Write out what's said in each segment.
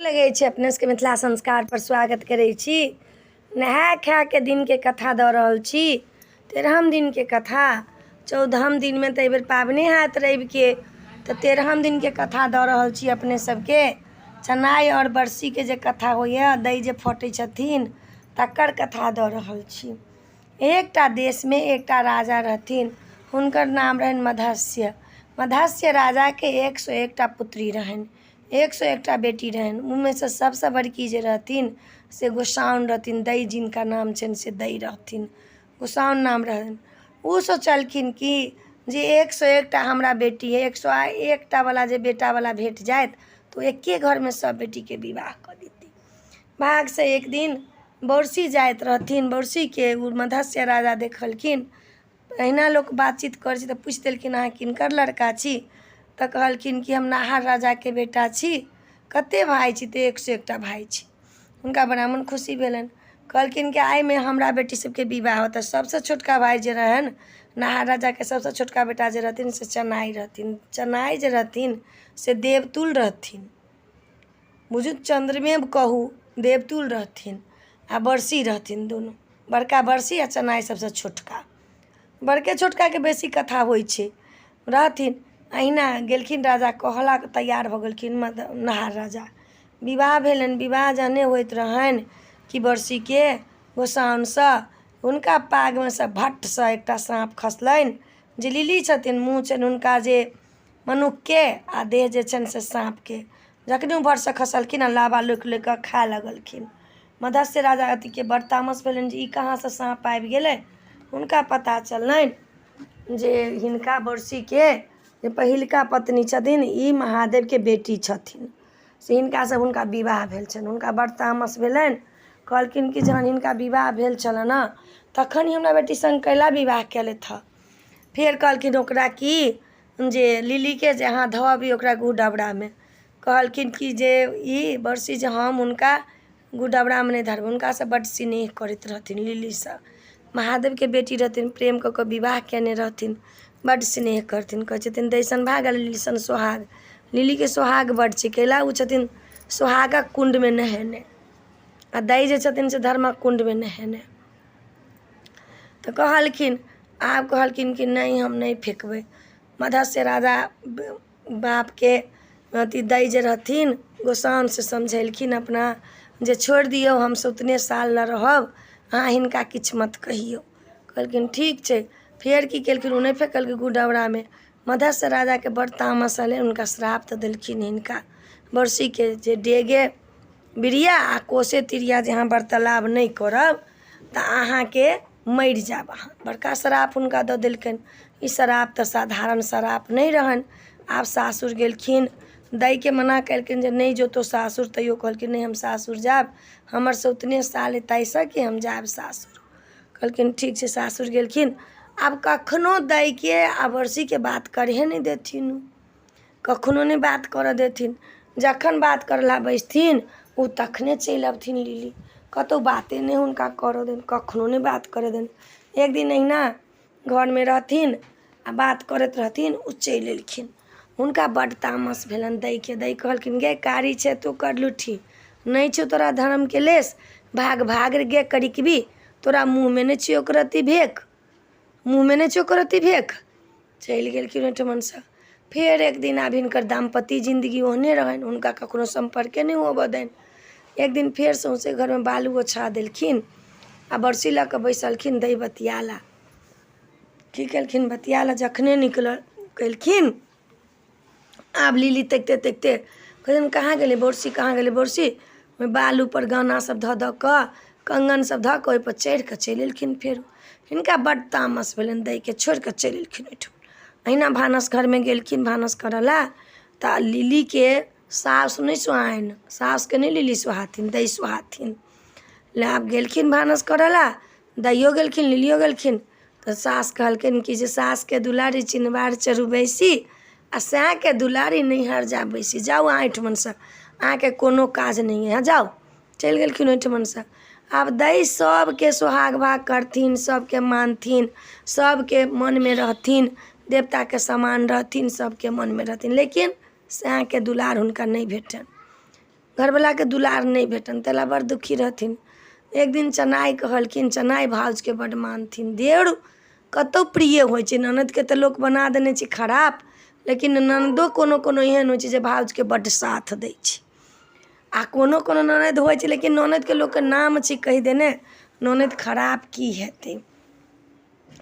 लगे छे अपने सबके मिथिला संस्कार पर स्वागत करे छी। नहा खा के दिन के कथा द रहल छी। 13हम दिन के कथा। 14हम दिन में तो बेर पाबने हाथ रवि के, तो 13हम दिन के कथा द रहल छी अपने सबके। चनाई और बरसी के जे कथा होइए, दही जे फटे छथिन तकर कथा द रहल छी। एकटा देश में एकटा राजा रहथिन, हुनकर नाम रहन मत्स्य। मत्स्य राजा के 101टा पुत्री रहन, 101टा बेटी रहन। उनमें से सबसे बड़की जे रहथिन से गोसाउन रहथिन। दई जिनका नाम छन से दई रहथिन, गोसाउन नाम रहन। वो सोचलखिन कि जे 101टा हमरा बेटी है, 101टा वाला जे बेटा वाला भेट जाए तो एके घर में सब बेटी के विवाह कर देती। भाग से एक दिन बरसी जाइत रहथिन। बरसी के मत्स्य राजा देखलखिन। अहिना लोग बातचीत कर तो पूछ देलखिन अहाँ किनकर लड़का छी, तो कहलखिन कि हम नाहर राजा के बेटा छी। कते भाई छी? तो 101टा भाई छी। उनका ब्राह्मण खुशी भेलन। कहलखिन कि आइ में हमरा बेटी सबके विवाह होता। सबसे छोटका भाई जे रहन नाहर राजा के सबसे छोटका बेटा जे रहथिन से चनाई रहथिन। चनाई जे रहथिन से देवतुल रहथिन। बुझू चंद्र में कहू देवतुल रहथिन आ बरसी रहथिन। दोनों बड़का बरसी आ चनाई सबसे छोटका। बड़के छोटका के बेसी कथा होइ छे रहथिन। अहिना गेलखिन राजा, कहला तैयार भ गेलखिन नाहर राजा। विवाह भेलन। विवाह जहने होइत रहन कि बरसी के गोसाउन से उनका पाग में से भट्ट से एकटा सांप खसलन। जे लिली छथिन, मुँह छन उनका जे मनुख के आ देह जे छन से सांप के। जखनी भट्ट से खसलखिन आ लाबा लोक लेकर खाए लगलखिन। मत्स्य राजा अति के बड़ तामस भेलन जे ई कहाँ से सांप आबि गेलै। उनका पता चलन जे हिनका बरसी के जे पहिलका पत्नी छथिन ई महादेव के बेटी छथिन, से हिनका से हुनका विवाह भेल छन। हुनका बड़ तामस भेलन। कहलखिन कि जहन हिनका विवाह भेल छलन तखन ही हमरा बेटी संग कैला विवाह केलथ। फिर कहलखिन ओकरा कि जे लिली के जे अहाँ धोबी ओकरा गुडबरा में। कहलखिन कि जे ई बरसी जे हम उनका गुडबरा में नहीं धरब। उनका से बड़ स्नेह करत रहथिन लिली से। महादेव के बेटी रहथिन, प्रेम क विवाह केने रहथिन, बड़ स्नेह करथिन। कह छथिन दैसन भाग लिली सन सोहाग। लिली के सोहाग बड़ छे, कैला उ छथिन सोहागक कुंड में नहेने आ दई जे छथिन से धर्मक कुंड में नहेने। तो कहलखिन कि नहीं हम नहीं फेंकबै। मत्स्य राजा बाप के अति दई जे रहथिन गोसाउन से समझेलखिन अपना जे छोड़ दियो, हम से उतने साल न रहब, अहाँ हिनका किछ मत कहियो। कहलखिन ठीक छे। फिर की केलखिन, उ नहीं फेंकलखिन गुडबरा में। मत्स्य राजा के बड़ तामस अयलै। उनका श्राप तो देलखिन हिनका बरसी के जे डेगे बिरिया आ कोसे तिरिया जे अहाँ वार्तालाप नहीं करब तो अहाँ के मर जाब अहाँ। बड़का श्राप उनका दऽ देलखिन। ई श्राप तो साधारण श्राप नहीं रहन। आब सासुर गेलखिन, दई के मना कलखिन जे नहीं जो तो सासुर। तैयो कहलखिन नहीं हम सासुर जाब, हमर से उतने साल तैसा कि हम जाब सासुर। कहलखिन ठीक छे, सासुर गेलखिन। आब कखनो दई के आ बरसी के बात करे नहीं देथिन, कखनो नहीं बात कर देथिन। जखन बात करला बैसथिन उ तखने चल अबथिन लिली। कतो बातें नहीं उनका कर देन, कखनो नहीं बात करे देन। एक दिन अहिना घर में रहथिन आ बात करत रहथिन, उ चल एलखिन। उनका बड़ तामस भेलन दई के। दई कहलखिन गे कारी छे तू कर लुठी, नहीं छो तोरा धर्म के लेस, भाग भाग गे करिकबी। तोरा मुँह में नहीं छियो करती भेक, मुँह में नहीं छियो करती भेक। चल गेलखिन ओहिठमन से। फिर एक दिन आब हिनकर दाम्पत्य जिंदगी ओहने रहन, उनका कखनो संपर्के नहीं होबऽ देन। एक दिन फिर सौंसे घर में बालू ओछा देलखिन आ बरसी लऽ के बैसलखिन दई बतियाला। की केलखिन बतियाला, जखने निकल केलखिन आब लिली तकते तकते कहन कहाँ गेलै बरसी, कहाँ गेलै बरसी। ओहि बालू पर गाना सब धऽ धऽ कऽ, कंगन सब धऽ कऽ ओहि पर चढ़ि कऽ चलि एलखिन। फिर हिनका बड़ तामस भेलन, दई के छोड़ि कऽ चलि एलखिन ओहिठाम। अहिना भानस घर में गेलखिन भानस करला। तो लिली के सास नहीं सुहाइन, सास के नहीं लिली सुहाथिन, दई सुहाथिन। ले आब गेलखिन भानस करला, दइयो गेलखिन लिलियो गेलखिन। तो सास कहलखिन कि जे सास के दुलारी चिन्हबार चरू बैसी आ साँ के दुलारी नैहर जा बैसी। जाओ अहाँ ओहिठमन से, अहाँ के कोनो काज नहीं है, जाओ। चल गेलखिन ओहिठमन से। अब दई सबके सोहाग भाग करथिन, सबके मानथिन, सबके मन में रहथिन, देवता के समान रहथिन, सबके मन में रहथिन। लेकिन साँ के दुलार हुनका नहीं भेटन। घरवाला के दुलार नहीं भेटन, तेला बड़ दुखी रहथिन। एक दिन चनाई कहलखिन, चनाई भाउज के बड़ मानथिन। देवर कतौ प्रिय होइ छै, ननद के तो लोक बना देने छै खराब, लेकिन ननदो कोनो कोनो एहन होइ छै जे भाउज के बड़ साथ दै छै। आ कोनो कोनो ननद होइ छै, लेकिन ननद के लोक के नाम छै कहि देने, ननद खराब की हेतै,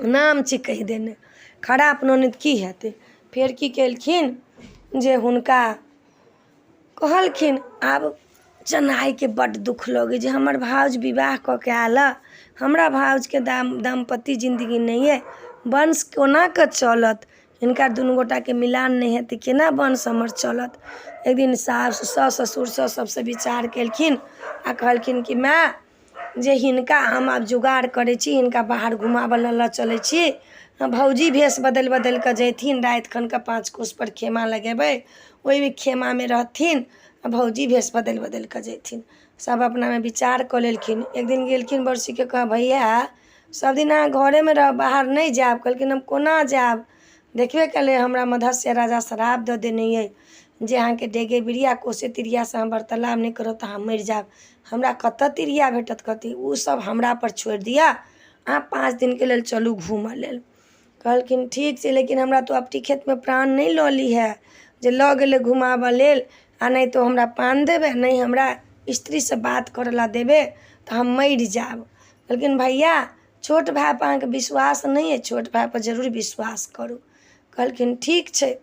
नाम छै कहि देने खराब ननद की हेतै। फेर की केलखिन जे हुनका कहलखिन, आब चनाई के बड़ दुख लगे जे हमर भाउज विवाह कऽ के आयल, हमरा भाउज के दाम्पत्य जिंदगी नहीं है, वंश कोना के चलत, हिनका दुनू गोटा के मिलान नहीं हेतै, केना वंश हमर चलत। एक दिन सास ससुर सबसे विचार केलखिन आ कहलखिन कि माँ जे हिनका हम आब जुगाड़ करै छी, हिनका बाहर घुमाबऽ लऽ चलै छी, भौजी भेष बदल बदल कऽ जैथिन, राति खन के 5 कोस पर खेमा लगेबै, ओहि खेमा में रहथिन, भौजी भेष बदल बदल कऽ जैथिन। सब अपना में विचार कऽ लेलखिन। एक दिन गेलखिन बरसी के कह, भैया सब दिन अहाँ घरे में रह, बाहर नहीं जायब। कहलखिन हम कोना जायब, देखबे कले हमरा मधस्य राजा श्राप दऽ देने अइ जे अहाँ के डेगे बिरिया कोसे तिरिया से हम वार्तालाप नहीं करब तऽ अहाँ मरि जायब, हमरा कतऽ तिरिया भेटत कथी, उ सब हमरा पर छोड़ दिया, अहाँ 5 दिन के लेल चलू घूमऽ लेल। कहलखिन ठीक छै, लेकिन हमरा तो अपटी खेत में प्राण नहीं लऽ ली है जे लऽ गेलै घुमाबऽ लेल, आ नहीं तो हमरा पान देबे, नहीं हमरा स्त्री से बात करे ला देबे, तो हम मरि जाब। कहलखिन भैया छोट भाई पर अहाँके विश्वास नहीं है, छोट भाई पर जरूर विश्वास करू। कहलखिन ठीक छै।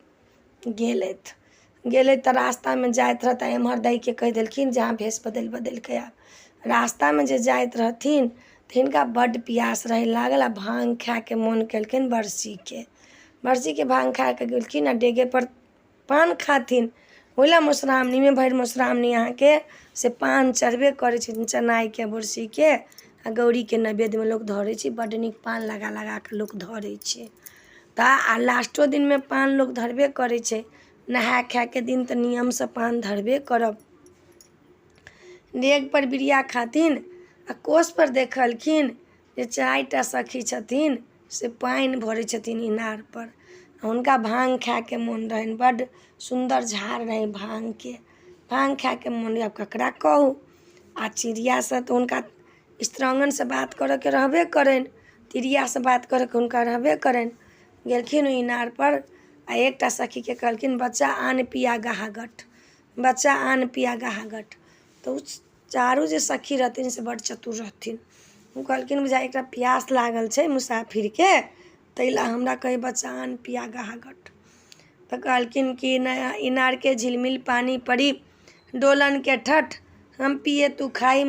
गेलथि तऽ रास्ता में जाइत रहता, एम्हर दाइ के कह देलखिन जहाँ भेष बदल बदल के आब। रास्ता में जे जाइत रहथिन तऽ हिनका बड्ड प्यास रहे लागल, आ भांग खा के मोन केलखिन बरसी के भांग खा के गेलखिन आ डेगे पर पान खाथिन। ओला मधुश्रावणी में भरि मधुश्रावणी अहाँ के से पान चढ़बे करे छथिन, चनाई के बरसी के आ गौरी के नैवेद्य में लोग धरे छै, बड्ड नीक पान लगा लगा के लोग धरे छै। आ लास्टो दिन में पान लोग धरबे करे छै, नहा खा के दिन तो नियम से पान धरबे करब। डेग पर बिरिया खाथिन आ कोस पर देखलखिन जे 4 टा सखी छथिन से पानि भरे छथिन इनार पर। हुनका भांग खा के मोन रहनि, बड्ड सुंदर झाड़ रहे भांग खा के मोन रहे, अब ककरा कहू। आ चिड़िया से तो हुनका स्त्रांगन से बात करे के रहबे करें, तिरिया से बात करे के हुनका रहबे करें। गेलखिन इनार पर आ एकटा सखी के कहलखिन बच्चा आन पिया गहागट, बच्चा आन पिया गहागट। तो चारू जे सखी रहथिन से बड़ चतुर रहथिन, उ कहलखिन बुझा एकटा प्यास लागल छै मुसाफिर के, तैला हमरा कहे बच्चा आन पिया गहागट। तो कहलखिन कि नया इनार के झिलमिल पानी पड़ी, डोलन के ठठ, हम पिए तू खाई,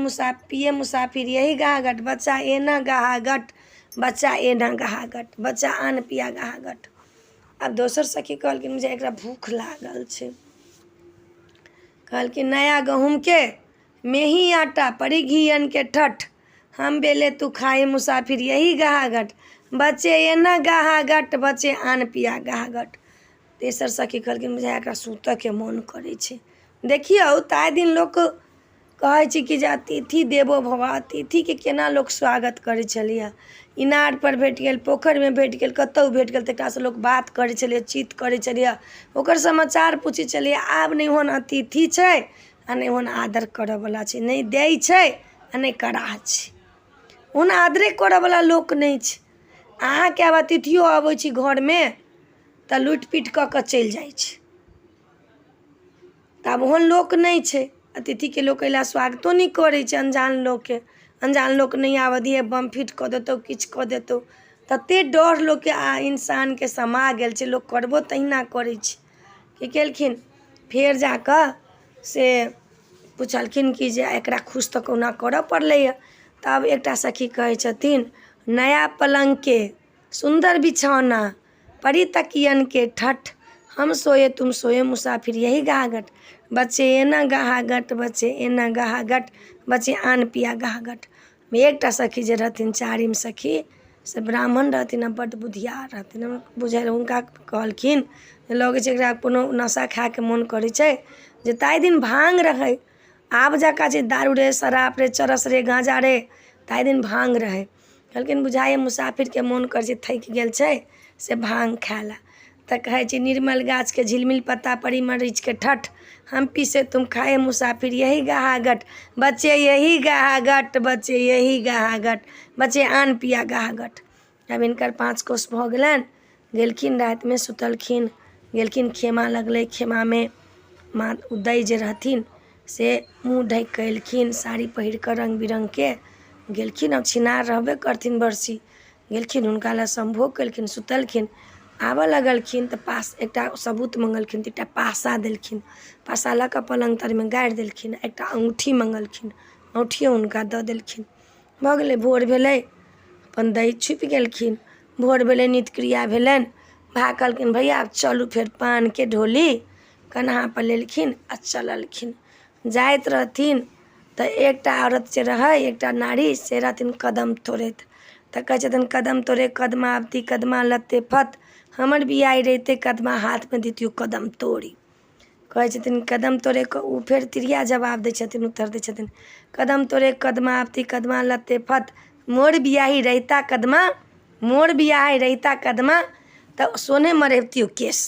पिए मुसाफिर यही गहागट, बच्चा एना गहागट, बच्चा एना गहागट, बच्चा आन पिया गहागट। अब दोसर सखी कहलखिन मुझे एकरा भूख लागल छै। कहलखिन नया गहूम के मेही आटा, पड़ी घियन के ठठ, हम बेले तू खाए मुसाफिर यही गहागट, बच्चे एना गहागट, बच्चे आन पिया गहागट। तेसर सखी कहलखिन मुझे एकरा सूतऽ के मोन करे छै। देखियौ ताहि दिन लोक कहै छै कि जे अतिथि देवो भव, अतिथि के केना लोक स्वागत करै छलियै। इनार पर भेट गेल, पोखरि में भेट गेल, कतौ भेट गेल, तकरा से लोक बात करै छलियै, चित करै छलियै, ओकर समाचार पूछै छलियै। आब नहि ओहन अतिथि छै आ नहि ओहन आदर करऽ वाला छै, नहीं दै छै आ नहीं कराह छै, ओहन आदरे करऽ वाला लोक नहीं छै। अहाँके आब अतिथियो अबै छी घर में तऽ लूटि पीट कऽ के चलि जाइ छै, तऽ आब ओहन लोक नहीं छै। अतिथि के लोक अइला स्वागतो नहीं करै छै, अनजान लोक के, अनजान लोक नहीं आबऽ दिए, बम फिट कऽ देतौ, किछु कऽ देतौ, तते डर लोक के इंसान के समा गेल छै, लोक करबो तहिना करै छै। की केलखिन फेर जाकऽ से पुछलखिन कि जे एकरा खुश तऽ कोना करऽ पड़लैए। तब एकटा सखी कहै छथिन नया पलंग के सुंदर बिछौना, परी तकियन के ठठ, हम सोए तुम सोए मुसाफिर यही गहागट, बच्चे एना गहागट, बच्चे एना गहागट, बच्चे आन पिया गहागट। एकटा सखी जे रहथिन चारिम सखी से ब्राह्मण रहथिन आ बड्ड बुधियार रहथिन, बुझल हुनका कहलखिन लगे छै एकरा कोनो नशा खा के मोन करै छै, जे ताहि दिन भांग रहे, आब जका जे दारू रे, शराब रे, चरस रे, गांजा रे, ताहि दिन भांग रहे। कहलखिन बुझाइए मुसाफिर के मोन कर छै, थकि गेल छै से भांग खाय ला। तो कहे छी निर्मल गाछ के झिलमिल पत्ता परी मरीच के ठठ, हम पीसे तुम खाए मुसाफिर यही गहागट, बच्चे यही गहागट, बच्चे यही गहागट, बच्चे आन पिया गहागट। अब इनकर 5 कोस भ गेलन। गेलखिन रात में सुतलखिन, गेलखिन खेमा लगले, खेमा में माँ उदय जे रहथिन से मुँह ढक के एलखिन, साड़ी पहिर कर रंग बिरंग के गेलखिन। अब छिनार रहबे करथिन बरसी, गेलखिन हुनका ला संभोग केलखिन, सुतलखिन। आबऽ लगलखिन तऽ पास एकटा सबूत मंगलखिन, एकटा पासा देलखिन, पासा लऽ कऽ पलंग तर में गाड़ि देलखिन। एकटा अंगूठी मंगलखिन, अंगूठियो हुनका दऽ देलखिन। भऽ गेलै, भोर भेलै, अपन दही छुपि गेलखिन। भोर भेलै, नित्य क्रिया भेलनि। भाइ कहलखिन भैया आब चलू, फेर पान के ढोली कन्हा पर लेलखिन आ चललखिन। जाइत रहथिन तऽ एकटा औरत जे रहै, एकटा नारी से रहथिन कदम तोड़ैत। तऽ कहै छथिन कदम तोड़े कदमा आबती कदमा लत्ते फत, हमर बियाह रहिते कदमा हाथ में दितियौ कदम तोड़ी। कहै छथिन कदम तोड़े उ फेर तिरिया जवाब दै छथिन, उत्तर दै छथिन कदम तोड़े कदमा आबती कदमा लत्ते फत, मोर बियाही रहिता कदमा, मोर बियाही रहिता कदमा तऽ सोने मरेबतियौ केस।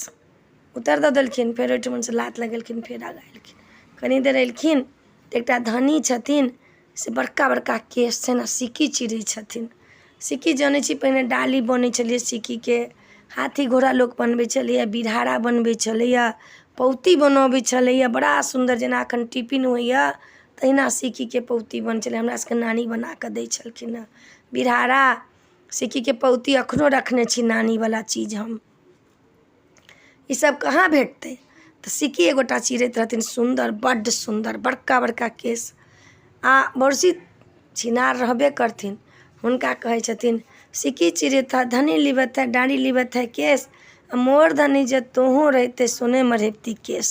उत्तर दऽ देलखिन। फेर ओहिठमन से लात लगेलखिन, फेर आगाँ एलखिन। कनी देर एलखिन तऽ एकटा धनी छथिन से बड़का बड़का केस छै ने, सिक्की चिरै छथिन। सिक्की जनै छी पहिने डाली बनै छलियै सिक्कीके, हाथी घोड़ा लोक बनबै छलैए, बिरहारा बनबै छलैए, पौती बनबै छलैए बड़ा सुन्दर, जेना एखन टिफिन होइए तहिना सिक्कीके पौती बनै छलै। हमरा सबके नानी बना कऽ दै छलखिन हेँ। बिरहारा, सिक्कीके पौती एखनो रखने छी, नानीवला चीज हम। ई सब कहाँ भेटतै? तऽ सिक्की एगोटा चिरैत रहथिन, सुन्दर, बड्ड सुन्दर, बड़का बड़का केस। आ बरसी छिनार रहबे करथिन। हुनका कहै छथिन सिक्की चिरैत है धनी लिबत है डाँड़ी लिबत है केस, मोर धनी जे तोहूँ रहिते सोने मरैबती केस।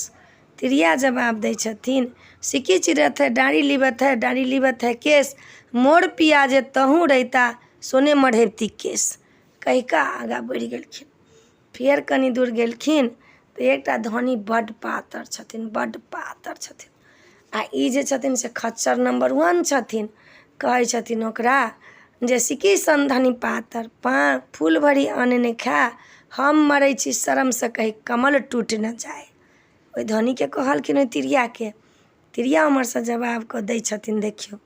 तिरिया जवाब दै छथिन सिक्की चिरैत है डाँड़ी लिबत है डाँड़ी लिबत है केस, मोर पिया जे तोहूँ रहिता सोने मढ़ेबती केस। कहि कऽ आगाँ बढ़ि गेलखिन। फेर कनी दूर गेलखिन तऽ एकटा धनी बड्ड पातर छथिन, बड्ड पातर छथिन। आ ई जे छथिन से खच्चर नंबर 1 छथिन। कहै छथिन ओकरा जे सिक्की सन धनी पातर, फूल भरी अन्न नहि खा, हम मरै छी शरमसँ कही कमल टूटि न जाए। ओहि धनीके कहलखिन ओहि तिरियाके, तिरिया उमरसँ जवाब कऽ दै छथिन देखियौ,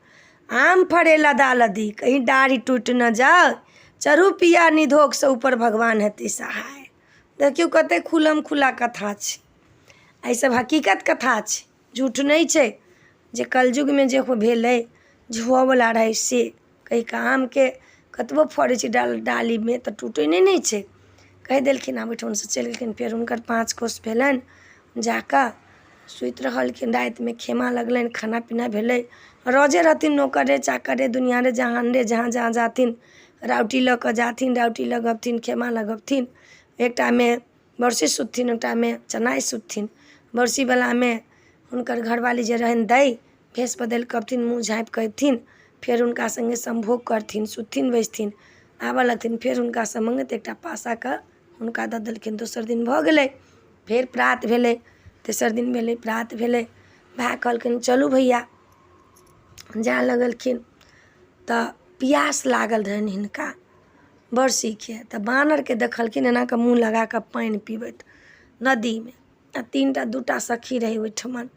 आम फड़े लदा लदी कहीं डाढ़ी टूटि न जाओ, चढ़ू पिया निधोकसँ ऊपर भगवान हेतै सहाय। देखियौ कते खुलम खुला कथा छै। एहि सब हकीकत कथा छै, झूठ नहीं छै। जे कलयुगमे जे भेलै, जे हुअवला रहै से कहि कऽ आमके कतबो फड़ै छै डालीमे तऽ टूटै नहि छै। कहि देलखिन। आब ओहिठामसँ चलि गेलखिन। फेर हुनकर 5 कोस भेलनि, जाकऽ सुति रहलखिन। रातिमे खेमा लगलनि, खाना पीना भेलै। रोजे रहथिन नौकरे चाकरे दुनिया रे जहान रे, जहाँ जहाँ जाथिन राउटी लऽ कऽ जाथिन, राउटी लगबथिन, खेमा लगबथिन। एकटामे बरसी सुतथिन, एकटामे चनाइ सुतथिन। बरसीवलामे हुनकर घरवाली जे रहनि दै, भेष बदलि कऽ अबथिन, मुँह झाँपि कऽ अबथिन। फेर हुनका सङ्गे सम्भोग करथिन, सुतथिन बैसथिन। आबऽ लगथिन, फेर हुनकासँ मङ्गैत एकटा पासाके हुनका दऽ देलखिन। दोसर दिन भऽ गेलै, फेर प्रात भेलै, तेसर दिन भेलै, प्रात भेलै। भाइ कहलखिन चलू भैया। जाय लगलखिन तऽ पियास लागल रहनि हिनका बरसीके। तऽ बानरके देखलखिन एना कऽ मुँह लगा कऽ पानि पीबैत नदीमे। आ 2टा सखी रहै ओहिठमन।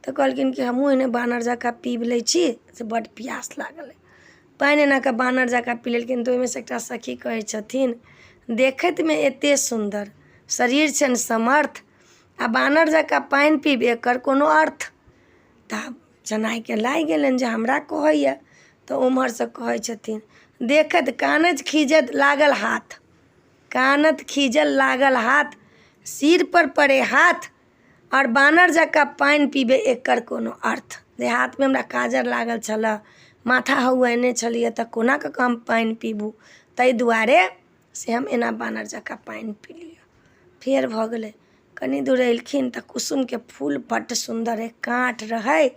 तऽ कहलखिन कि हमहूँ एने बानर जकाँ पीब लै छी, से बड्ड पियास लागल अइ। पानि एना कऽ बानर जकाँ पी लेलखिन। तऽ ओहिमे से एकटा सखी कहै छथिन देखैतमे एतेक सुन्दर, शरीर छनि समर्थ, आ बानर जकाँ पानि पीब एकर कोनो अर्थ। तऽ जनाइके लागि गेलनि जे हमरा कहैए। तऽ ओम्हरसँ कहै छथिन देखत कानत खीजत लागल हाथ, कानत खीजल लागल हाथ, सिर पर पड़े हाथ, और बानर जकाँ पानि पीबे एकर कोनो अर्थ। देहातमे हमरा काजर लागल छलऽ, माथा हौएने छलियै, तऽ कोना कऽ हम पानि पीबू, ताहि दुआरे से हम एना बानर जकाँ पानि पी लिअ। फेर भऽ गेलै। कनी दूर एलखिन तऽ कुसुमके फूल बड्ड सुन्दर रहै, काँट रहै।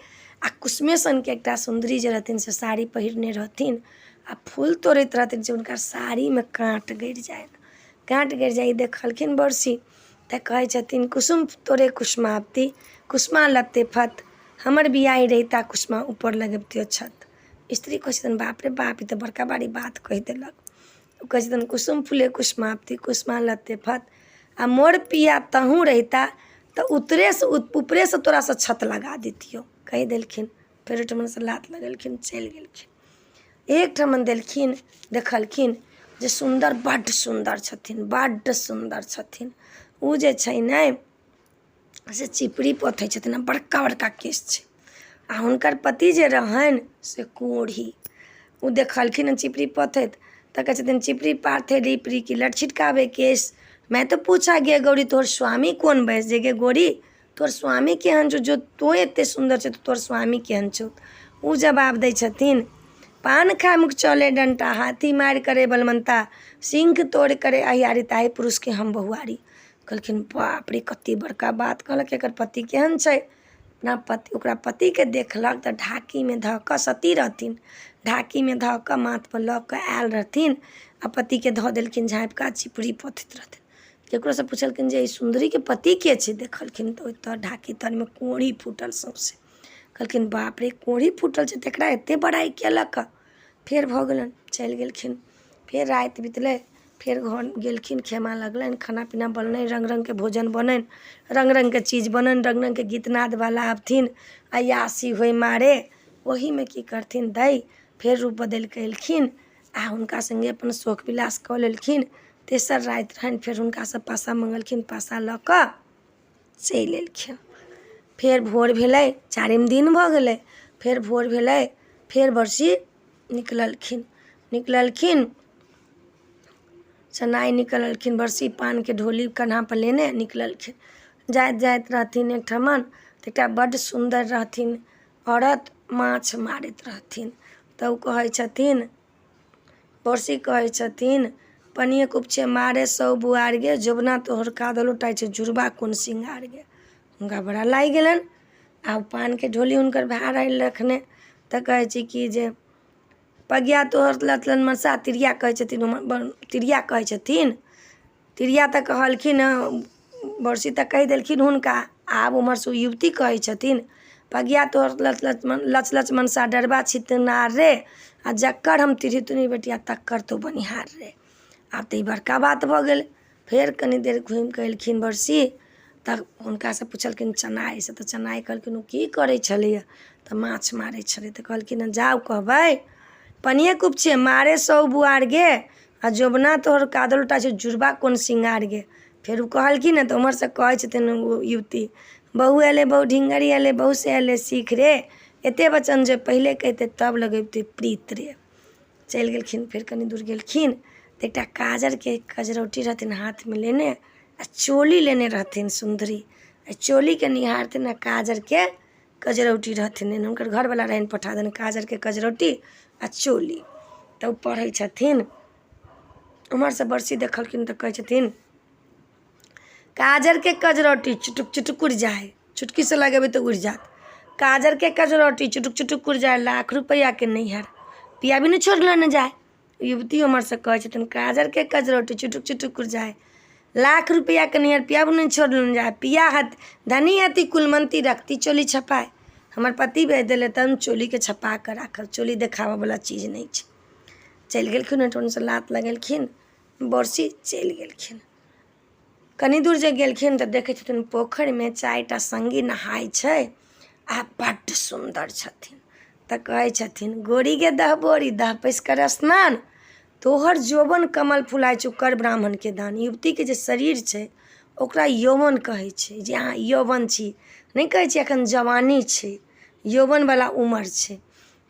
आ कुसुमे सनके एकटा सुन्दरी जे रहथिन से साड़ी पहिरने रहथिन, आ फूल तोड़ैत रहथिन से हुनकर साड़ीमे काँट गड़ि जाए, काँट गड़ि जाइ। देखलखिन बरसी तऽ कहै छथिन कुसुम तोड़े कुसुमावती, कुसुमा लत्ते फत, हमर बियाही रहिता कुसुमा ऊपर लगबितियौ छत। स्त्री कहै छथिन बाप रे बाप, ई तऽ बड़का बारी बात कहि देलक। कहै छथिन कुसुम फूले कुसुमावती, कुसुमा लत्ते फत, आ मोर पिया तहूँ रहता तो ऊपरे से तोरा से छत लगा देतियो कह देलखिन। फेर ओहिठमन से लात लगेलखिन चलि गेलखिन। एक ठमन देलखिन देखलखिन जे सुंदर बड्ड सुंदर छथिन, बड्ड सुंदर छथिन। उ जे छै ने से चिपड़ी पोथै छथिन, बड़का बड़का केश छै आ हुनकर पति जे रहनि से कोढ़ी। उ देखलखिन चिपड़ी पोथैत तऽ कहै छथिन चिपड़ी पाथे रीपरी की लट छिटकावे केश। मैं तो पूछा गे गौरी तोहर स्वामी कोन बैस जे गे गौरी तोहर स्वामी केहन छौ, जो तो एते सुंदर छै तो तोहर स्वामी केहन छौ। उ जवाब दै छथिन पान खाए मुख चले डंटा, हाथी मारि करे बलवंता, सिंह तोड़ करे अहियारी, ताहि पुरुष के हम बहुआरी। कहलखिन बाप रे कते बड़का बात कहलक, एकर पति केहन छै। अपना पति ओकरा पतिके देखलक तऽ ढाकीमे धऽ कऽ सती रहथिन, ढाकीमे धऽ कऽ माथपर लऽ कऽ आयल रहथिन आ पतिके धऽ देलखिन झाँपि कऽ चिपड़ी पोथैत रहथिन। ककरोसँ पुछलखिन जे ई सुन्दरीके पति के छै, देखलखिन तऽ ओहि तर ढाकी तरमे कोढ़ी फूटल सौंसे। कहलखिन बाप रे कोढ़ी फूटल छै तकरा एतेक बड़ाइ केलक। फेर भऽ गेलनि चलि गेलखिन। फेर राति बितलै, फेर घर गेलखिन, खेमा लगलनि, खाना पीना बनलनि, रङ्ग रङ्गके भोजन बननि, रङ्ग रङ्गके चीज बननि, रङ्ग रङ्गके गीतनादवला आबथिन अयासी होइ मारे ओहीमे की करथिन दै फेर रूप बदलि कऽ एलखिन आ हुनका सङ्गे अपन शौक विलास कऽ लेलखिन। तेसर राति रहनि, फेर हुनकासँ पासा मङ्गलखिन, पासा लऽ कऽ चलि एलखिन। फेर भोर भेलै, चारिम दिन भऽ गेलै, फेर भोर भेलै, फेर बरसी निकललखिन सनाइ निकललखिन, बरसी पानके ढोली कन्हापर लेने निकललखिन। जाइत जाइत रहथिन एक ठमन तऽ एकटा बड्ड सुन्दर रहथिन औरत माछ मारैत रहथिन। तऽ ओ कहै छथिन बरसी कहै छथिन पनिए कुपछे मारे सौ बुआर गे, जोबना तोहर कादल उठाइ छै जुड़बा कोन सिंगार गे। हुनका बड़ा लागि गेलनि आ पानके ढोली हुनकर भाय रहै रखने तऽ कहै छै कि जे पगिया तोहर लतलन मरसा, तिरिया कहै छथिन, तिरिया कहै छथिन, तिरिया तऽ कहलखिन बरसी तऽ कहि देलखिन हुनका, आब उमहरसँ युवती कहै छथिन पगिया तोहर लच लच मनसा, डरबा छितनार रे, आ जक्कर हम तिरहितुनी बेटिया तक्कर तो बनिहार रे। आब तऽ ई बड़का बात भऽ गेल। फेर कनि देर घुमि कऽ एलखिन बरसी तऽ हुनकासँ पुछलखिन चनाइ से, तऽ चनाइ कहलखिन ओ की करै छलैए, तऽ माछ मारै छलै। तऽ कहलखिन जाउ कहबै पनिए कुपछे मारे सौ बुआर गे, आ जोबना तोहर कादल उठा छै जुड़बा कोन सिंगार गे। फेर ओ कहलखिन ने तऽ उम्हरसँ कहै छथिन ओ युवती बहू एलै बहू ढिंगरी एलै, बहू से एलै सीख रे, एतेक वचन जे पहिले कहिते तब लगेबते प्रीत रे। चलि गेलखिन। फेर कनि दूर गेलखिन तऽ एकटा काजरके कजरौटी रहथिन हाथमे लेने आ चोली लेने रहथिन सुन्दरी। आ चोलीके निहारथिन आ काजरके कजरौटी रहथिन, हुनकर घरवला रहनि पठा देने काजरके कजरौटी आ चोली। तऽ ओ पढ़ै छथिन। उम्हरसँ बरसी देखलखिन तऽ कहै छथिन काजरके कजरौटी चुटुक चुटुक उड़ि जाए, चुटकीसँ लगेबै तऽ उड़ि जाएत। काजरके कजरौटी चुटुक चुटुक उड़ि जाए, लाख रुपैआके नैहर पिया भी नहीं छोड़लो न जाए। युवती उम्हरसँ कहै छथिन काजरके कजरौटी चुटुक चुटुक उड़ि जाए, लाख रुपैआके नैहर पिया भी नहीं छोड़लो न जाए। पिया हत धनी हती कुलमंती, रखती चोली छपाए। हमर पति भेज देले तऽ हम चोलीके छपा कऽ राखब, चोली देखाबऽवला चीज नहि छै। चलि गेलखिन, ओहिठामसँ लात लगेलखिन, बरसी चलि गेलखिन। कनि दूर जे गेलखिन तऽ देखै छथिन पोखरिमे 4टा सङ्गी नहाइ छै आ बड्ड सुन्दर छथिन। तऽ कहै छथिन गोरी गे दह बोरी, दह पैस कर स्नान, तोहर यौवन कमल फुलाइ छौ कर ब्राह्मणके दान। युवतीके जे शरीर छै ओकरा यौवन कहै छै, जे अहाँ यौवन छी, नहि कहै छै एखन जवानी छै, यौवनवला उमर छै।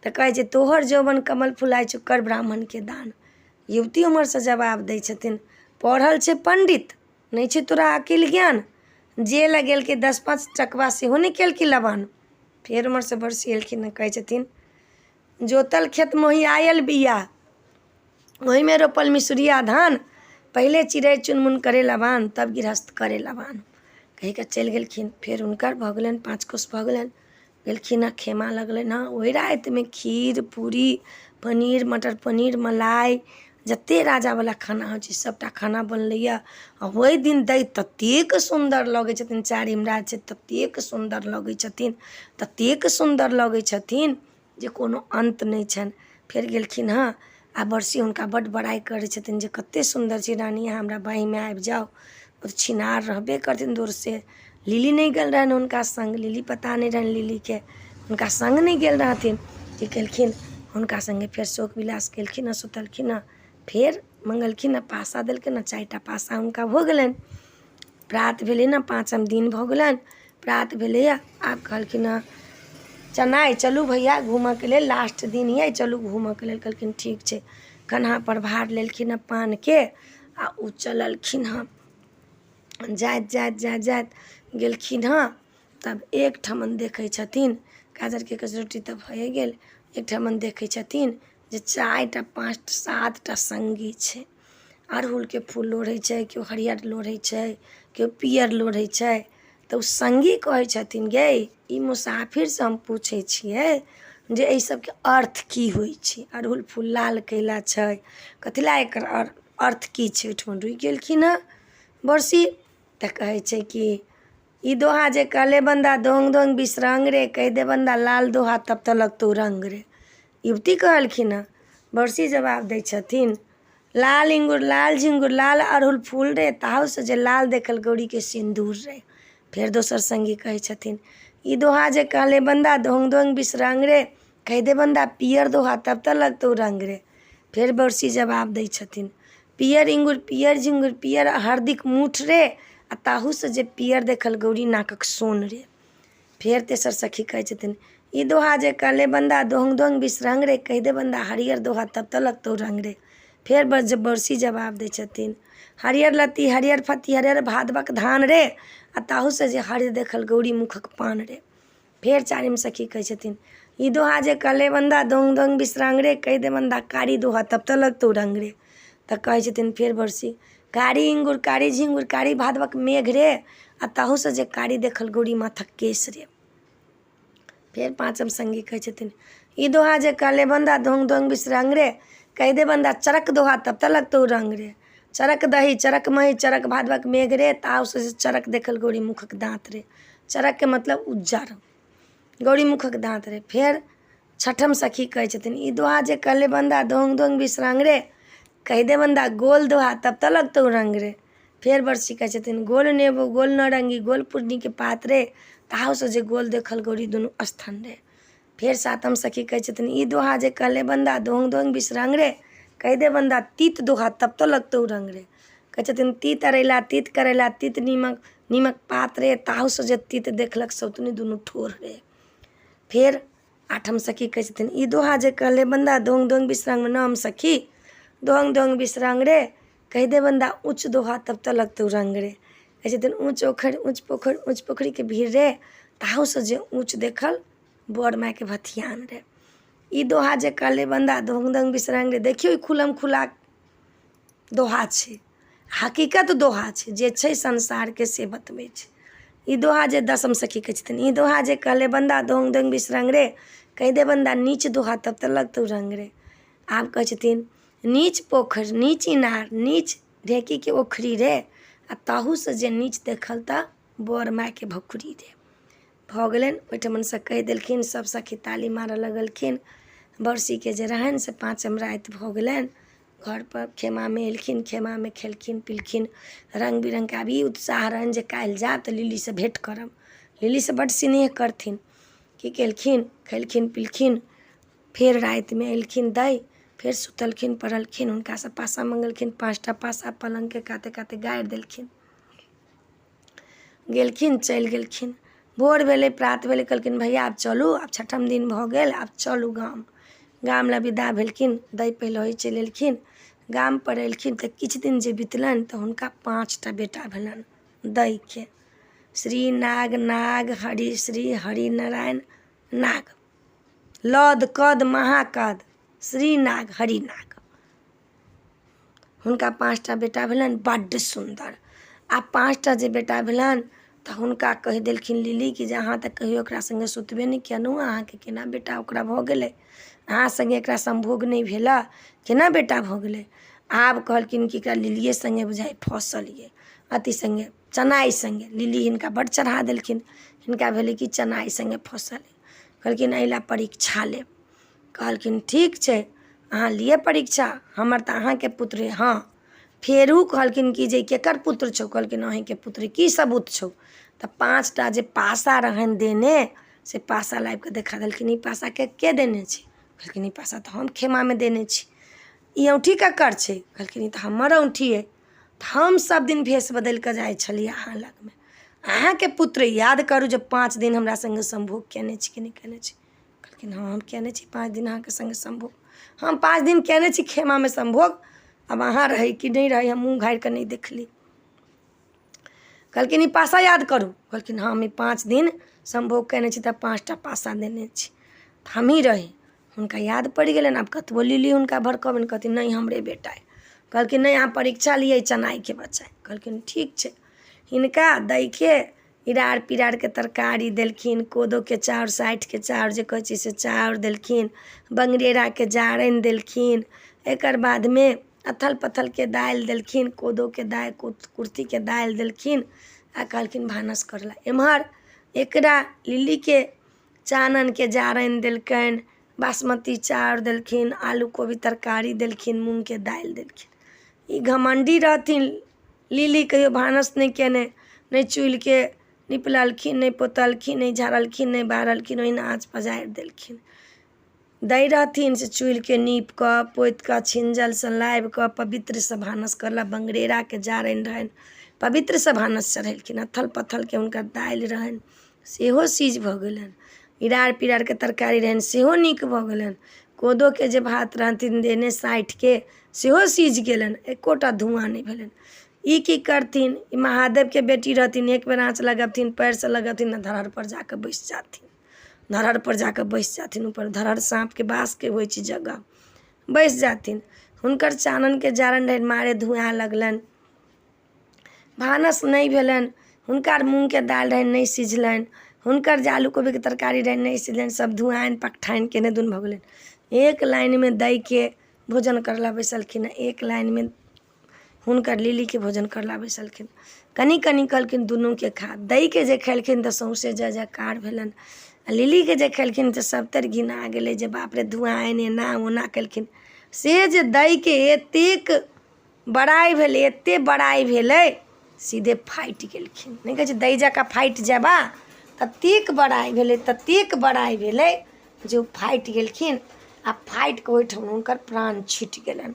तऽ कहै छै तोहर यौवन कमल फुलाइ छौ कर ब्राह्मणके दान। युवती उमरसँ जवाब दै छथिन पढ़ल छै पंडित, नहीं छै तोरा अकिल ज्ञान, जे लगेलकै 10-5 टकवा सेहो नहीं केलकै लबान। फेर उमरसँ बरसी एलखिन कहै छथिन जोतल खेत मोहि आयल बिया, ओहिमे रोपल मिसुरिया धान, पहिले चिड़ै चुनमुन करे लबान, तब गृहस्थ करे लबान। कहि कऽ चलि गेलखिन। फेर हुनकर भऽ गेलनि 5 कोस भऽ गेलनि, गेलखिन आ खेमा लगलनि हँ। ओहि रातिमे खीर पूरी पनीर मटर पनीर मलाई जतेक राजावला खाना होइ छै सभटा खाना बनलैए। आ ओहि दिन दै ततेक सुन्दर लगै छथिन, चारिम राति छै ततेक सुन्दर लगै छथिन, ततेक सुन्दर लगै छथिन जे कोनो अन्त नहि छनि। फेर गेलखिन हँ आ बरसी हुनका बड्ड बड़ाइ करै छथिन जे कतेक सुन्दर छी रानी, अहाँ हमरा बाँहिमे आबि जाउ, वो तो छिनार रहबे करथिन दूर से। लिली नहीं गेल रहन उनका संग, लिली पता नहीं रहन लिली के, उनका संग नहीं गेल रहथिन। की केलखिन हुनका संगे फेर शोक विलास केलखिन आ सुतलखिन आ। फेर मंगलखिन आ, पासा देलखिन आ, 4टा पासा हुनका भऽ गेलनि। प्रात भेलै ने, 5म दिन भऽ गेलनि, प्रात भेलैया। आब कहलखिन हँ चनाइ चलू भैया घूमऽके लेल, लास्ट दिन अइ, चलू घूमऽके लेल। कहलखिन ठीक छै। कन्हा पर भार लेलखिन हँ पानके आ उ चललखिन हँ। जाइत गेलखिन हँ। तब एक ठमन देखै छथिन, गाजरके कसरौटी तऽ भए गेल, एक ठमन देखै छथिन जे 4टा 5टा 7टा संगी छै। अड़हुलके फूल लोढ़ै छै, केओ हरियर लोढ़ै छै, केओ पियर लोढ़ै छै। तऽ ओ संगी कहै छथिन गे ई मुसाफिरसँ हम पूछै छियै जे एहि सबके अर्थ की होइ छै। अड़हुल फूल लाल कैला छै, कथी लए एकर अर्थ की छै। ओहिठमा रुकि गेलखिन हँ बरसी। तऽ कहै छै कि ई दोहा जे कहले बंदा दोंग दोंग बिसरंग रे, कहि दे बंदा लाल दोहा तब तऽ लगतौ रंग रे। युवती कहलखिन हँ। बरसी जवाब दै छथिन लाल इंगुर लाल झिंगुर लाल अड़हुल फूल रे, ताहूसँ जे लाल देखल गौरीके सिन्दूर रे। फेर दोसर संगी कहै छथिन ई दोहा जे कहले बंदा दोंग दोंग बिसरंग रे, कहि दे बंदा पियर दोहा तब तऽ लगतौ रंग रे। फेर बरसी जवाब दै छथिन पियर इंगुर पियर झिंगुर पियर हरदिक मूठ रे, आ ताहूसँ जे पियर देखल गौरी नाकक सोन रे। फेर तेसर सखी कहै छथिन ई दोहा जे कहले बंदा दोंग दोंग बिसरंग रे, कहि दे बंदा हरियर दोहा तब तऽ लगतौ रंग रे। फेर बरसी जवाब दै छथिन हरियर लत्ती हरियर फत्ती हरियर भादवक धान रे, आ ताहूसँ जे हरियर देखल गौरी मुखक पान रे। फेर 4म सखी कहै छथिन ई दोहा जे कहले बंदा दोंग दोंग बिसरंग रे, कहि दे बंदा कारी दोहा तब तऽ लगतौ रंग रे। तऽ कहै छथिन फेर बरसी कारी इंगुर कारी झिंगुर कारी भादवक मेघ रे, आ ताहूसँ जे कारी देखल गौरी माथक केश रे। फेर 5म संगी कहै छथिन ई दोहा जे कहले बंदा दोंग दोंग बिसरंग रे, कहि दे बंदा चरक दोहा तब तऽ लगतौ रंग रे। चरक दही चरक मही चरक भादवक मेघ रे, ताहूसँ जे चरक देखल गौरी मुखक दाँत रे। चरकके मतलब उज्जर, गौरी मुखक दाँत रे। फेर 6ठम सखी कहै छथिन ई दोहा जे कहले बंदा दोंग दोंग बिसरंग रे, कहि दे बंदा गोल दोहा तब तऽ लगतौ रंग रे। फेर बरसी कहै छथिन गोल नेबो गोल नारंगी गोल पूर्णिके पात रे, ताहूसँ जे गोल देखल गौरी दुनू स्तन रे। फेर 7म सखी कहै छथिन ई दोहा जे कहले बंदा दोंग दोंग बिसरंग रे, कहि दे बंदा तीत दोहा तब तऽ लगतौ रंग रे। कहै छथिन तीत अरैला तीत करैला तीत नीमक पात रे, ताहूसँ जे तीत देखलक सौतनी दुनू ठोर रे। फेर 8म सखी कहै छथिन ई दोहा जे कहले बंदा दोंग दोंग बिसरंग 9म सखी दोंग दोंग बिसरंग रे, कहि दे बंदा ऊँच दोहा तब तऽ लगतौ रंग रे। कहै छथिन ऊँच पोखरिके भीड़ रे, ताहूसँ जे ऊँच देखल बड़ मायके भथियान रे। ई दोहा जे कहले बंदा दोंग दोंग बिसरंग रे, देखियौ ई खुलम खुला दोहा छै, हकीकत दोहा छै जे छै संसारके से बतबै छै। ई दोहा जे 10म सखी कहै छथिन ई दोहा जे कहले बंदा दोंग दोंग बिसरंग रे, कहि दे बंदा नीच दोहा तब तऽ लगतौ रंग रे। आब कहै छथिन नीच पोखरि नीच इनार नीच ढेकीके ओखरी रे, आ ताहूसँ जे नीच देखल तऽ बड़ मायके भकुरी रे। भऽ गेलनि। ओहिठमनसँ कहि देलखिन, सब सखी ताली मारऽ लगलखिन। बरसीके जे रहनि से 5म राति भऽ गेलनि। घरपर खेमामे एलखिन, खेमामे खेलखिन पिलखिन, रङ्ग बिरङ्गके। आब ई उत्साह रहनि जे काल्हि जायब तऽ लिलीसँ भेँट करब, लिलीसँ बड्ड स्नेह करथिन। की केलखिन खेलखिन पिलखिन। फेर रातिमे एलखिन दै, फेर सुतलखिन पड़लखिन, हुनकासँ पासा मङ्गलखिन। 5टा पासा पलङ्गके काते काते गाड़ि देलखिन। गेलखिन चलि गेलखिन। भोर भेलै प्रात भेलै, कहलखिन भैया आब चलू, आब 6ठम दिन भऽ गेल, आब चलू गाम लए विदा भेलखिन। दै पहिलहि चलि एलखिन। गामपर एलखिन तऽ किछु दिन जे बितलनि तऽ हुनका 5टा बेटा भेलनि दैके। श्री नाग नाग हरि श्री हरि नारायण नाग, लद कद महाकद श्री नाग हरि नाग। हुनका 5टा बेटा भेलनि, बड्ड सुन्दर। आ 5टा जे बेटा भेलनि तऽ हुनका कहि देलखिन लिली कि जे अहाँ तऽ कहियो ओकरा सङ्गे सुतबे नहि केलहुँ, अहाँके केना बेटा ओकरा भऽ गेलै, अहाँ सङ्गे एकरा सम्भोग नहि भेला, केना बेटा भऽ गेलै। आब कहलखिन कि एकरा लिलिए सङ्गे बुझाइ फँसल ये, अति सङ्गे चनाइ सङ्गे। लिली हिनका बड्ड चढ़ा देलखिन, हिनका भेलै कि चनाइ सङ्गे फँसल। कहलखिन एहि लए परीक्षा लेब। कहलखिन ठीक छै अहाँ लिए परीक्षा, हमर तऽ अहाँके पुत्र हाँ फेरू कहलखिन कि जे केकर पुत्र छौ, कहलखिन अहींके पुत्र, की सबूत छौ, तऽ 5टा जे पासा रहनि देने से पासा लाबि कऽ देखा देलखिन। ई पासा के देने छै, कहलखिन ई पासा तऽ हम खेमामे देने छी। ई औँठी ककर छै, कहलखिन ई तऽ हमर औँठी अइ, तऽ हम सब दिन भेष बदलि कऽ जाइ छलियै अहाँ लगमे। अहाँके पुत्र याद करू जे 5 दिन हमरा सङ्गे सम्भोग कयने छी कि नहि कयने छी। कहलखिन हाँ हम कयने छी 5 दिन अहाँके सङ्गे सम्भोग, हम 5 दिन कयने छी खेमामे सम्भोग, अब अहाँ रहै कि नहीं रही हम मुँह घारि कऽ नहीं देखली। कहलखिन ई पासा याद करू, कहलखिन हाँ हम 5 दिन सम्भोग कयने छी तऽ 5टा पासा देने छी, तऽ हम ही रही। हुनका याद पड़ि गेलनि, आब कतबो लिली हुनका भड़कबनि, कहथिन नहीं हमरे बेटा अइ। कहलखिन नहीं अहाँ परीक्षा लियै चनाइके बच्चा। कहलखिन ठीक छै। हिनका दैके इरार पिरारके तरकारी देलखिन, कोदोके चाउर, 60के चाउर जे कहै छै से चाउर देलखिन, बंगरेराके जारनि देलखिन, एकर बादमे अथल पथलके दालि देलखिन, कोदोके दालि, कुर्थीके दालि देलखिन, आ कहलखिन भानस करला। एम्हर एकरा लिलीके चाननके जारनि देलकनि, बासमती चाउर देलखिन, आलू कोबी तरकारी देलखिन, मूँगके दालि देलखिन। ई घमण्डी रहथिन, लिली कहियो भानस नहीं केने, नहीं चूल्हिके निपललखिन, नहीं पोतलखिन, नहीं झाड़लखिन, नहीं बारलखिन, ओहिना आँच पजारि देलखिन। दै रहथिन से चूल्हिके नीप कऽ पोति कऽ छिंजलसँ लाबि कऽ पवित्रसँ भानस करला। बंगरेराके जारनि रहनि, पवित्रसँ भानस चढ़ेलखिन। अथल पथलके हुनकर दालि रहनि सेहो सीझ भऽ गेलनि, इरार पिरारके तरकारी रहनि सेहो नीक भऽ गेलनि, कोदोके जे भात रहथिन देने 60के सेहो सीझ गेलनि, एकोटा धुआँ नहीं भेलनि। ई की करथिन, ई महादेवके बेटी रहथिन, एक बेर आँच लगबथिन पैरसँ लगबथिन न धरहर पर जाकऽ बैस जाथिन, धरहर पर जाकऽ बैस जाथिन। ऊपर धरहर साँपके बासके होइ छै जगह, बैस जाथिन। हुनकर चाननके जारनि रहनि मारे धुआँ लगलनि, भानस नहीं भेलनि। हुनकर मूँगके दालि रहनि नहीं सिझलनि, हुनकर जे आलू कोबीके तरकारी रहनि नहीं सिझलनि, सब धुआइन पकठाइन केने दुन भऽ गेलनि। एक लाइनमे दैके भोजन करला बैसलखिन, एक लाइनमे हुनकर लिलीके भोजन करला बैसलखिन। कनि कनि कहलखिन दुनूके खा। दैके जे खेलखिन तऽ सौंसे जय जयकार भेलनि, आ लिलीके जे खेलखिन तऽ सबतर घिना गेलै जे बाप रे धुआइन एना ओना केलखिन। से जे दैके एतेक बड़ाइ भेलै, एतेक बड़ाइ भेलै, सीधे फाटि गेलखिन। नहीं कहै छै दै जकाँ फाटि जेबा, ततेक बड़ाइ भेलै, ततेक बड़ाइ भेलै जे ओ फाटि गेलखिन। आ फाटि कऽ ओहिठाम हुनकर प्राण छुटि गेलनि।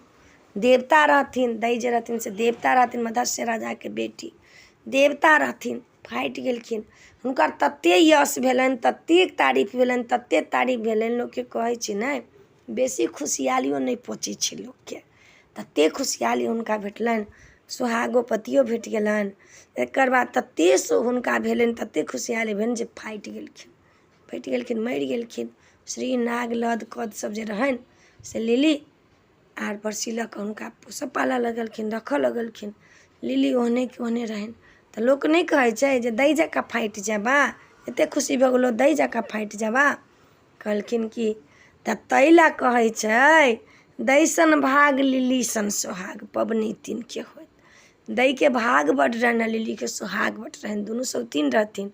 देवता रहथिन, दै जे रहथिन से देवता रहथिन, मत्स्य राजाके बेटी देवता रहथिन, फाटि गेलखिन। हुनकर ततेक यश भेलनि, ततेक तारीफ भेलनि, ततेक तारीफ भेलनि, लोकके कहै छै नहि बेसी खुशहालियो नहीं पचै छै लोकके, ततेक खुशहाली हुनका भेटलनि, सोहागो पतियो भेट गेलनि। एकर बाद ततेक हुनका भेलनि, ततेक खुशहाली भेलनि जे फाटि गेलखिन, मरि गेलखिन। श्री नाग लद कद सब जे रहनि से लिली आर परसी लऽ कऽ हुनका पोसऽ पालऽ लगलखिन, रखऽ लगलखिन। लिली ओहने के ओहने रहनि। तऽ लोक नहीं कहै छै जे दै जकाँ फाटि जेबा, एतेक खुशी भऽ गेलौ दै जकाँ फाटि जेबा। कहलखिन कि तऽ ताहि लए कहै छै दैसन भाग लिली सन सोहाग पबनैतिन के होइत। दैके भाग बड्ड रहनि आ लिलीके सोहाग बड्ड रहनि, दुनू सौतीन रहथिन।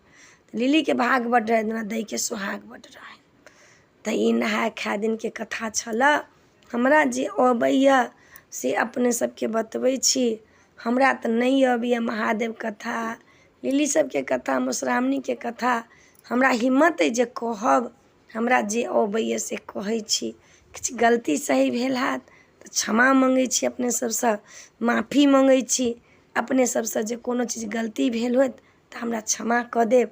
लिलीके भाग बड्ड रहनि आ दैके सोहाग बड्ड रहनि। तऽ ई नहाय खाय दिनके कथा छलऽ। हमरा जे अबैया से अपने सबके बतबै छी। हमरा तऽ नहीं अबैया महादेव कथा, लिली सबके कथा, मधुश्रावणीके कथा। हमरा हिम्मत अइ जे कहब, हमरा जे अबैया से कहै छी। किछु गलती सही भेल हैत तऽ क्षमा मङ्गै छी अपने सबसँ, माफी मङ्गै छी अपने सबसँ। जे कोनो चीज गलती भेल होइत तऽ हमरा क्षमा कऽ देब।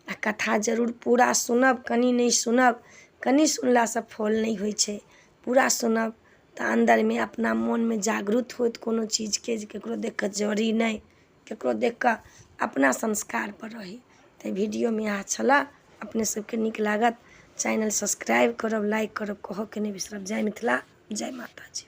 आ कथा जरूर पूरा सुनब, कनि नहीं सुनब, कनि सुनलासँ फल नहीं होइ छै, पूरा सुनब तऽ अन्दरमे अपना मोनमे जागृत होइत कोनो चीजके, जे ककरो देख कऽ जरी नहीं, ककरो देख कऽ अपना संस्कारपर रही। तऽ वीडियोमे इएह छलऽ। अपने सबके नीक लागत चैनल सब्सक्राइब करब, लाइक करब, कहऽके नहीं बिसरब। जय मिथिला, जय माता जी।